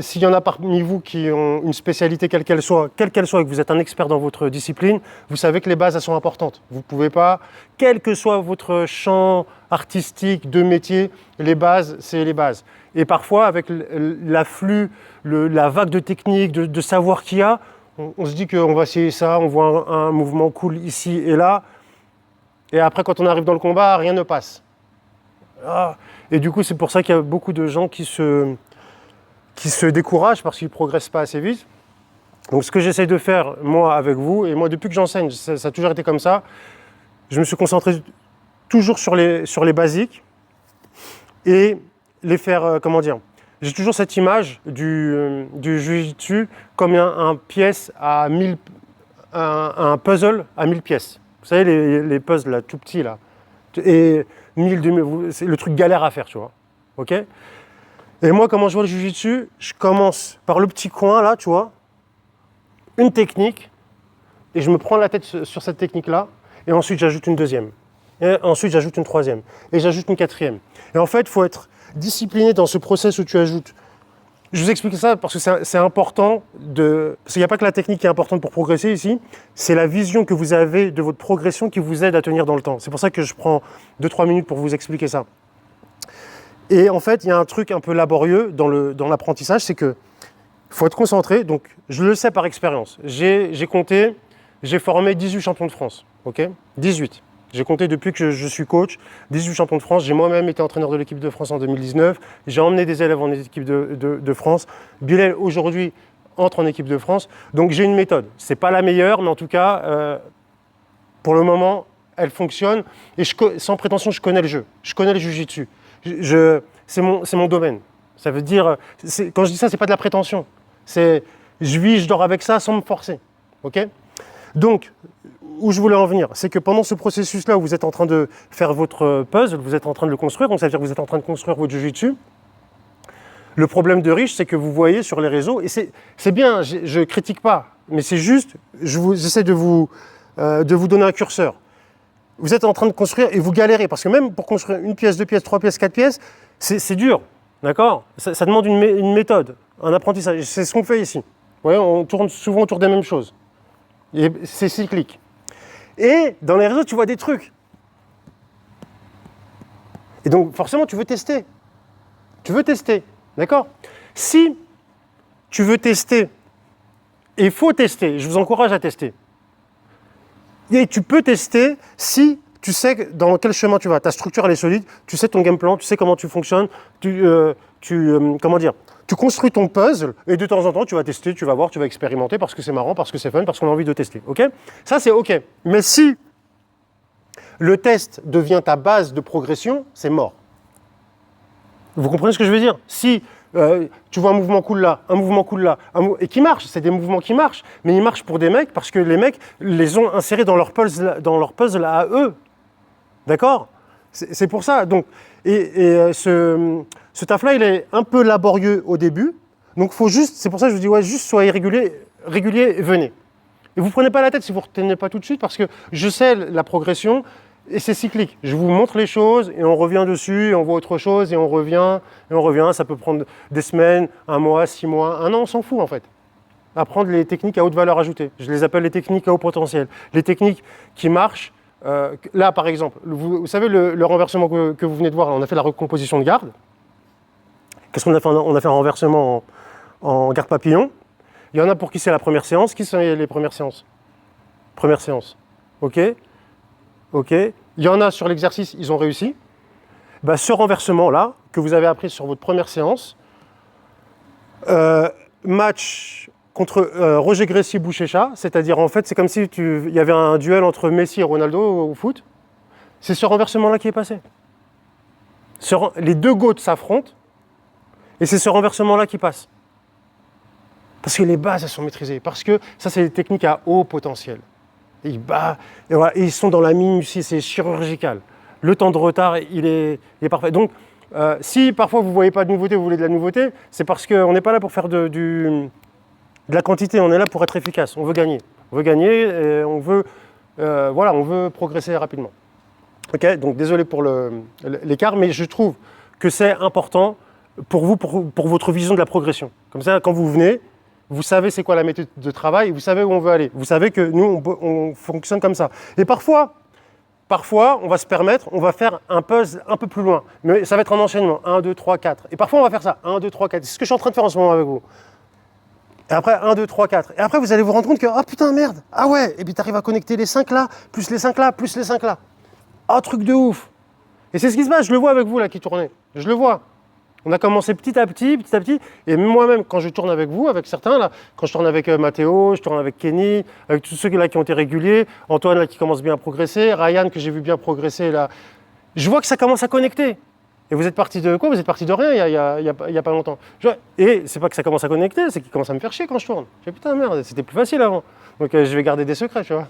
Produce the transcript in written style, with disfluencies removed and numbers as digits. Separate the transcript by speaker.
Speaker 1: s'il y en a parmi vous qui ont une spécialité quelle qu'elle soit, et que vous êtes un expert dans votre discipline, vous savez que les bases, elles sont importantes. Vous ne pouvez pas, quel que soit votre champ artistique, de métier, les bases, c'est les bases. Et parfois, avec l'afflux, la vague de techniques, de savoir qu'il y a, on se dit qu'on va essayer ça, on voit un mouvement cool ici et là, et après, quand on arrive dans le combat, rien ne passe. Et du coup, c'est pour ça qu'il y a beaucoup de gens qui se découragent parce qu'ils ne progressent pas assez vite. Donc ce que j'essaie de faire, moi, avec vous, et moi, depuis que j'enseigne, ça a toujours été comme ça, je me suis concentré toujours sur les basiques et les faire, comment dire, j'ai toujours cette image du jiu-jitsu comme un pièce à 1000, un puzzle à 1000 pièces. Vous savez, les puzzles là, tout petits là. Et 1000, 2000, c'est le truc galère à faire, tu vois. Ok ? Et moi, comment je vois le jiu-jitsu, je commence par le petit coin là, tu vois, une technique, et je me prends la tête sur cette technique-là, et ensuite j'ajoute une deuxième, et ensuite j'ajoute une troisième, et j'ajoute une quatrième. Et en fait, il faut être discipliné dans ce process où tu ajoutes. Je vous explique ça parce que c'est important, parce qu'il n'y a pas que la technique qui est importante pour progresser ici, c'est la vision que vous avez de votre progression qui vous aide à tenir dans le temps. C'est pour ça que je prends 2-3 minutes pour vous expliquer ça. Et en fait, il y a un truc un peu laborieux dans l'apprentissage, c'est que faut être concentré. Donc, je le sais par expérience. J'ai formé 18 champions de France. Ok ? 18. J'ai compté depuis que je suis coach, 18 champions de France. J'ai moi-même été entraîneur de l'équipe de France en 2019. J'ai emmené des élèves en équipe de France. Bilal, aujourd'hui, entre en équipe de France. Donc, j'ai une méthode. Ce n'est pas la meilleure, mais en tout cas, pour le moment, elle fonctionne. Et sans prétention, je connais le jeu. Je connais le jiu-jitsu. C'est mon domaine. Ça veut dire, quand je dis ça, c'est pas de la prétention. C'est, je dors avec ça sans me forcer. Ok ? Donc, où je voulais en venir, c'est que pendant ce processus-là où vous êtes en train de faire votre puzzle, vous êtes en train de le construire, donc ça veut dire que vous êtes en train de construire votre jiu-jitsu. Le problème de riche, c'est que vous voyez sur les réseaux, et c'est bien, je critique pas, mais c'est juste, j'essaie de vous donner un curseur. Vous êtes en train de construire et vous galérez, parce que même pour construire une pièce, 2 pièces, 3 pièces, 4 pièces, c'est dur, d'accord ? Ça demande une méthode, un apprentissage. C'est ce qu'on fait ici. Vous voyez, on tourne souvent autour des mêmes choses. Et c'est cyclique. Et dans les réseaux, tu vois des trucs. Et donc, forcément, tu veux tester. Tu veux tester, d'accord ? Si tu veux tester, et il faut tester, je vous encourage à tester. Et tu peux tester si tu sais dans quel chemin tu vas. Ta structure, elle est solide, tu sais ton game plan, tu sais comment tu fonctionnes, comment dire, tu construis ton puzzle et de temps en temps, tu vas tester, tu vas voir, tu vas expérimenter parce que c'est marrant, parce que c'est fun, parce qu'on a envie de tester. Ok ? Ça, c'est OK. Mais si le test devient ta base de progression, c'est mort. Vous comprenez ce que je veux dire ? Si tu vois un mouvement cool là, et qui marche, c'est des mouvements qui marchent, mais ils marchent pour des mecs parce que les mecs les ont insérés dans leur puzzle à eux. D'accord ? C'est pour ça. Donc, ce taf-là, il est un peu laborieux au début. Donc, faut juste, c'est pour ça que je vous dis, ouais, juste soyez régulier et venez. Et vous ne prenez pas la tête si vous ne retenez pas tout de suite, parce que je sais la progression, et c'est cyclique. Je vous montre les choses, et on revient dessus, et on voit autre chose, et on revient. Ça peut prendre des semaines, 1 mois, 6 mois, 1 an, on s'en fout en fait. Apprendre les techniques à haute valeur ajoutée. Je les appelle les techniques à haut potentiel. Les techniques qui marchent. Là, par exemple, vous savez le renversement que vous venez de voir, on a fait la recomposition de garde. Qu'est-ce qu'on a fait ? On a fait un renversement en garde papillon. Il y en a pour qui c'est la première séance. Qui sont les premières séances ? Première séance. OK. Il y en a sur l'exercice, ils ont réussi. Ce renversement-là, que vous avez appris sur votre première séance, match contre Roger Gracie Bouchécha, c'est-à-dire en fait, c'est comme si il y avait un duel entre Messi et Ronaldo au foot. C'est ce renversement-là qui est passé. Les deux GOATs s'affrontent, et c'est ce renversement-là qui passe. Parce que les bases, elles sont maîtrisées. Parce que ça, c'est des techniques à haut potentiel. Et voilà, ils sont dans la minutie, c'est chirurgical. Le temps de retard, il est parfait. Donc, si parfois vous ne voyez pas de nouveauté, vous voulez de la nouveauté, c'est parce qu'on n'est pas là pour faire de la quantité, on est là pour être efficace. On veut gagner. Et on veut progresser rapidement. Ok, donc désolé pour l'écart, mais je trouve que c'est important pour vous, pour votre vision de la progression. Comme ça, quand vous venez, vous savez c'est quoi la méthode de travail, vous savez où on veut aller. Vous savez que nous, on fonctionne comme ça. Et parfois, on va se permettre, on va faire un puzzle un peu plus loin. Mais ça va être un enchaînement, 1, 2, 3, 4. Et parfois, on va faire ça, 1, 2, 3, 4. C'est ce que je suis en train de faire en ce moment avec vous. Et après, 1, 2, 3, 4. Et après, vous allez vous rendre compte que, ah putain, merde, ah ouais, et puis tu arrives à connecter les 5 là, plus les 5 là, plus les 5 là. Ah, truc de ouf. Et c'est ce qui se passe, je le vois avec vous là qui tournez. Je le vois. On a commencé petit à petit, et moi-même, quand je tourne avec vous, avec certains, là, quand je tourne avec Mathéo, je tourne avec Kenny, avec tous ceux là qui ont été réguliers, Antoine là qui commence bien à progresser, Ryan que j'ai vu bien progresser là, je vois que ça commence à connecter. Et vous êtes parti de quoi? Vous êtes parti de rien il y a pas longtemps. Et c'est pas que ça commence à connecter, c'est qu'il commence à me faire chier quand je tourne. Je dis putain merde, c'était plus facile avant. Donc je vais garder des secrets, tu vois.